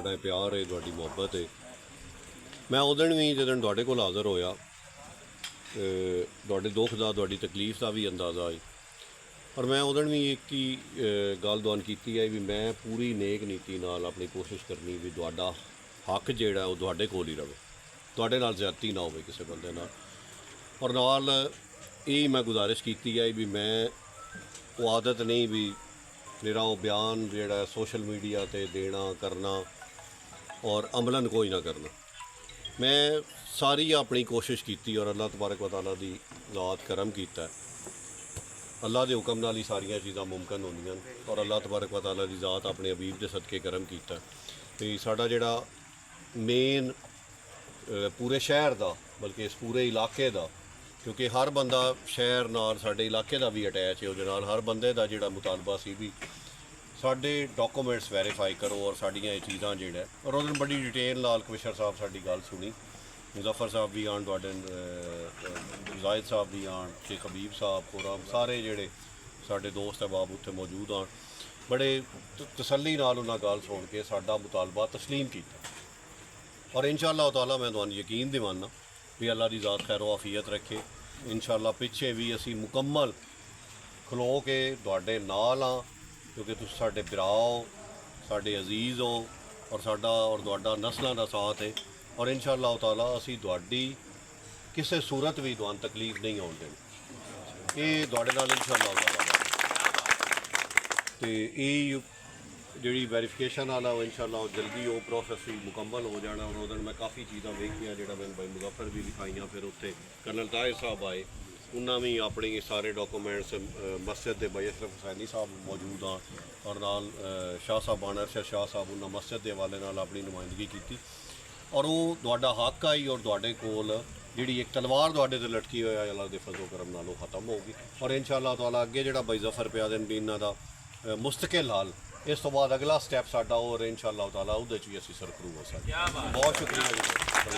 ਤੁਹਾਡਾ ਪਿਆਰ ਹੈ, ਤੁਹਾਡੀ ਮੁਹੱਬਤ ਹੈ। ਮੈਂ ਉਹ ਦਿਨ ਵੀ ਜਦੋਂ ਤੁਹਾਡੇ ਕੋਲ ਹਾਜ਼ਰ ਹੋਇਆ, ਤੁਹਾਡੇ ਦੁੱਖ ਦਾ, ਤੁਹਾਡੀ ਤਕਲੀਫ ਦਾ ਵੀ ਅੰਦਾਜ਼ਾ ਹੈ। ਪਰ ਮੈਂ ਉਹ ਦਿਨ ਵੀ ਇੱਕ ਹੀ ਗੱਲ ਦੁਆਨ ਕੀਤੀ ਹੈ ਵੀ ਮੈਂ ਪੂਰੀ ਨੇਕ ਨੀਤੀ ਨਾਲ ਆਪਣੀ ਕੋਸ਼ਿਸ਼ ਕਰਨੀ ਵੀ ਤੁਹਾਡਾ ਹੱਕ ਜਿਹੜਾ ਉਹ ਤੁਹਾਡੇ ਕੋਲ ਹੀ ਰਹੇ, ਤੁਹਾਡੇ ਨਾਲ ਜ਼ਿਆਦਤੀ ਨਾ ਹੋਵੇ ਕਿਸੇ ਬੰਦੇ ਨਾਲ। ਔਰ ਨਾਲ ਇਹ ਮੈਂ ਗੁਜ਼ਾਰਿਸ਼ ਕੀਤੀ ਹੈ ਵੀ ਮੈਂ ਉਹ ਆਦਤ ਨਹੀਂ ਵੀ ਮੇਰਾ ਉਹ ਬਿਆਨ ਜਿਹੜਾ ਸੋਸ਼ਲ ਮੀਡੀਆ 'ਤੇ ਦੇਣਾ ਕਰਨਾ ਔਰ ਅਮਲਨ ਕੋਈ ਨਾ ਕਰਨਾ। ਮੈਂ ਸਾਰੀ ਆਪਣੀ ਕੋਸ਼ਿਸ਼ ਕੀਤੀ ਔਰ ਅੱਲਾਹ ਤਬਾਰਕ व तआला ਦੀ ज़ात करम ਕੀਤਾ। ਅੱਲਾਹ ਦੇ ਹੁਕਮ ਨਾਲ ਹੀ ਸਾਰੀਆਂ ਚੀਜ਼ਾਂ ਮੁਮਕਿਨ ਹੁੰਦੀਆਂ ਔਰ ਅੱਲਾਹ ਤਬਾਰਕ व तआला ਦੀ ज़ात ਆਪਣੇ ਹਬੀਬ ਦੇ ਸਦਕੇ ਕਰਮ ਕੀਤਾ। ਅਤੇ ਸਾਡਾ ਜਿਹੜਾ ਮੇਨ ਪੂਰੇ ਸ਼ਹਿਰ ਦਾ ਬਲਕਿ ਇਸ ਪੂਰੇ ਇਲਾਕੇ ਦਾ, ਕਿਉਂਕਿ ਹਰ ਬੰਦਾ ਸ਼ਹਿਰ ਨਾਲ ਸਾਡੇ ਇਲਾਕੇ ਦਾ ਵੀ ਅਟੈਚ ਹੈ, ਉਹਦੇ ਨਾਲ ਹਰ ਬੰਦੇ ਦਾ ਜਿਹੜਾ ਮੁਤਾਲਬਾ ਸੀ ਵੀ ਸਾਡੇ ਡਾਕੂਮੈਂਟਸ ਵੈਰੀਫਾਈ ਕਰੋ ਔਰ ਸਾਡੀਆਂ ਇਹ ਚੀਜ਼ਾਂ ਜਿਹੜਾ ਔਰ ਉਹਦੇ ਨਾਲ ਬੜੀ ਡਿਟੇਲ ਨਾਲ ਕਮਿਸ਼ਨਰ ਸਾਹਿਬ ਸਾਡੀ ਗੱਲ ਸੁਣੀ। ਮੁਜ਼ੱਫਰ ਸਾਹਿਬ ਵੀ ਆਣ, ਤੁਹਾਡੇ ਜ਼ਾਹਿਦ ਸਾਹਿਬ ਵੀ ਆਣ, ਸ਼ੇਖ ਹਬੀਬ ਸਾਹਿਬ, ਖੁਰਮ, ਸਾਰੇ ਜਿਹੜੇ ਸਾਡੇ ਦੋਸਤ ਅਹਿਬਾਬ ਉੱਥੇ ਮੌਜੂਦ ਆਣ। ਬੜੇ ਤਸੱਲੀ ਨਾਲ ਉਹਨਾਂ ਗੱਲ ਸੁਣ ਕੇ ਸਾਡਾ ਮੁਤਾਲਬਾ ਤਸਲੀਮ ਕੀਤਾ ਔਰ ਇੰਸ਼ਾ ਅੱਲਾਹ ਤਾਲਾ ਮੈਂ ਤੁਹਾਨੂੰ ਯਕੀਨ ਦਿਵਾਨਾ ਵੀ ਅੱਲਾਹ ਦੀ ਜ਼ਾਤ ਖੈਰ ਆਫੀਅਤ ਰੱਖੇ। ਇੰਸ਼ਾ ਅੱਲਾਹ ਪਿੱਛੇ ਵੀ ਅਸੀਂ ਮੁਕੰਮਲ ਖਲੋ ਕੇ ਤੁਹਾਡੇ ਨਾਲ ਹਾਂ, ਕਿਉਂਕਿ ਤੁਸੀਂ ਸਾਡੇ ਭਰਾ ਹੋ, ਸਾਡੇ ਅਜ਼ੀਜ਼ ਹੋ ਔਰ ਸਾਡਾ ਔਰ ਤੁਹਾਡਾ ਨਸਲਾਂ ਦਾ ਸਾਥ ਹੈ। ਔਰ ਇੰਸ਼ਾ ਅੱਲਾਹ ਤਾਲਾ ਅਸੀਂ ਤੁਹਾਡੀ ਕਿਸੇ ਸੂਰਤ ਵੀ ਤੁਹਾਨੂੰ ਤਕਲੀਫ ਨਹੀਂ ਆਉਣ ਦੇਣੀ, ਇਹ ਤੁਹਾਡੇ ਨਾਲ ਇੰਸ਼ਾ ਅੱਲਾਹ ਤਾਲਾ। ਅਤੇ ਇਹ ਜਿਹੜੀ ਵੈਰੀਫਿਕੇਸ਼ਨ ਵਾਲਾ ਉਹ ਇੰਸ਼ਾ ਅੱਲਾਹ ਜਲਦੀ ਉਹ ਪ੍ਰੋਸੈਸ ਵੀ ਮੁਕੰਮਲ ਹੋ ਜਾਣਾ। ਔਰ ਉਹਦੇ ਨਾਲ ਮੈਂ ਕਾਫੀ ਚੀਜ਼ਾਂ ਵੇਖੀਆਂ ਜਿਹੜਾ ਮੈਨੂੰ ਭਾਈ ਮੁਜ਼ੱਫਰ ਵੀ ਲਿਖਾਈਆਂ। ਫਿਰ ਉੱਥੇ ਕਰਨਲ ਤਾਹਿਰ ਸਾਹਿਬ ਆਏ, ਉਹਨਾਂ ਵੀ ਆਪਣੀ ਸਾਰੇ ਡਾਕੂਮੈਂਟਸ ਮਸਜਿਦ ਦੇ ਭਾਈ ਅਸ਼ਰਫ ਹੁਸੈਨੀ ਸਾਹਿਬ ਮੌਜੂਦ ਆ ਔਰ ਨਾਲ ਸ਼ਾਹ ਸਾਹਿਬ ਆਣ, ਅਰਸ਼ਦ ਸ਼ਾਹ ਸਾਹਿਬ, ਉਹਨਾਂ ਮਸਜਿਦ ਦੇ ਹਵਾਲੇ ਨਾਲ ਆਪਣੀ ਨੁਮਾਇੰਦਗੀ ਕੀਤੀ। ਔਰ ਉਹ ਤੁਹਾਡਾ ਹੱਕ ਆਈ ਔਰ ਤੁਹਾਡੇ ਕੋਲ ਜਿਹੜੀ ਇੱਕ ਤਲਵਾਰ ਤੁਹਾਡੇ 'ਤੇ ਲਟਕੀ ਹੋਇਆ ਅੱਲਾਹ ਦੇ ਫਜ਼ਲ ਕਰਮ ਨਾਲ ਉਹ ਖਤਮ ਹੋ ਗਈ। ਔਰ ਇੰਸ਼ਾ ਅੱਲਾਹ ਤਾਲਾ ਅੱਗੇ ਜਿਹੜਾ ਭਾਈ ਜ਼ਫਰ ਪਿਆਦਨ ਵੀ ਇਹਨਾਂ ਦਾ ਮੁਸਤਕਿਲ ਹਾਲ, ਇਸ ਤੋਂ ਬਾਅਦ ਅਗਲਾ ਸਟੈਪ ਸਾਡਾ ਔਰ ਇੰਸ਼ਾ ਅੱਲਾਹ ਤਾਲਾ ਉਹਦੇ 'ਚ ਵੀ ਅਸੀਂ ਸਰਕਰੂ ਹੋ ਸਕਦੇ। ਬਹੁਤ ਸ਼ੁਕਰੀਆ ਜੀ।